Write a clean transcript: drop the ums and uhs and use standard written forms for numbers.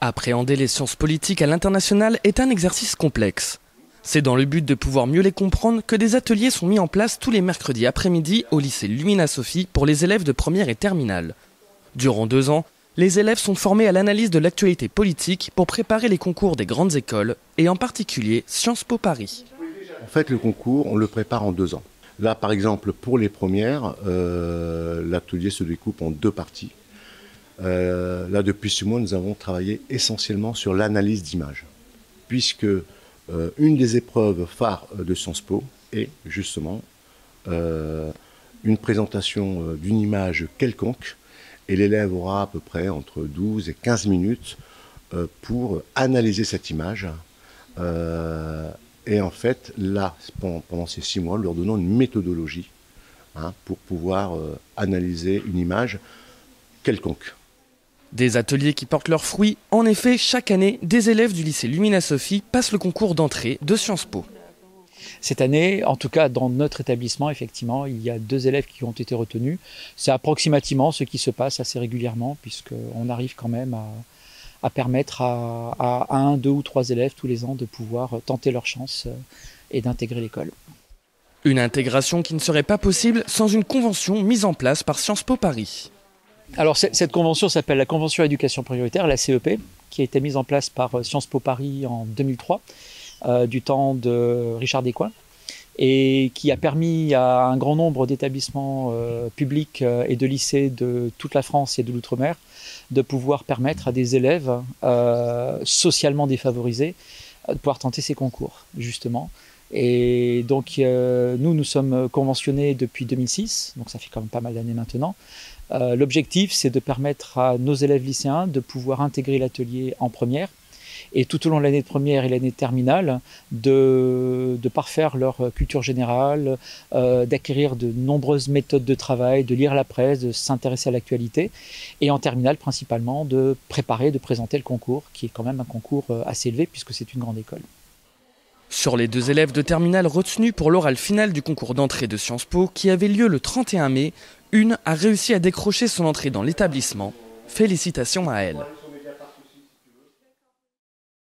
Appréhender les sciences politiques à l'international est un exercice complexe. C'est dans le but de pouvoir mieux les comprendre que des ateliers sont mis en place tous les mercredis après-midi au lycée Lumina Sophie pour les élèves de première et terminale. Durant 2 ans, les élèves sont formés à l'analyse de l'actualité politique pour préparer les concours des grandes écoles et en particulier Sciences Po Paris. En fait, le concours, on le prépare en 2 ans. Là, par exemple, pour les premières, l'atelier se découpe en 2 parties. Là, depuis ce mois, nous avons travaillé essentiellement sur l'analyse d'images, puisque une des épreuves phares de Sciences Po est justement une présentation d'une image quelconque, et l'élève aura à peu près entre 12 et 15 minutes pour analyser cette image. Et en fait, là, pendant ces 6 mois, nous leur donnons une méthodologie pour pouvoir analyser une image quelconque. Des ateliers qui portent leurs fruits. En effet, chaque année, des élèves du lycée Lumina Sophie passent le concours d'entrée de Sciences Po. Cette année, en tout cas dans notre établissement, effectivement, il y a 2 élèves qui ont été retenus. C'est approximativement ce qui se passe assez régulièrement, puisqu'on arrive quand même à permettre à 1, 2 ou 3 élèves tous les ans de pouvoir tenter leur chance et d'intégrer l'école. Une intégration qui ne serait pas possible sans une convention mise en place par Sciences Po Paris. Alors cette convention s'appelle la Convention éducation prioritaire, la CEP, qui a été mise en place par Sciences Po Paris en 2003, du temps de Richard Descoings, et qui a permis à un grand nombre d'établissements publics et de lycées de toute la France et de l'outre-mer de pouvoir permettre à des élèves socialement défavorisés de pouvoir tenter ces concours, justement. Et donc nous sommes conventionnés depuis 2006, donc ça fait quand même pas mal d'années maintenant. L'objectif, c'est de permettre à nos élèves lycéens de pouvoir intégrer l'atelier en première et tout au long de l'année de première et l'année de terminale de parfaire leur culture générale, d'acquérir de nombreuses méthodes de travail, de lire la presse, de s'intéresser à l'actualité et en terminale principalement de préparer, de présenter le concours qui est quand même un concours assez élevé puisque c'est une grande école. Sur les 2 élèves de terminale retenus pour l'oral final du concours d'entrée de Sciences Po qui avait lieu le 31 mai, une a réussi à décrocher son entrée dans l'établissement. Félicitations à elle.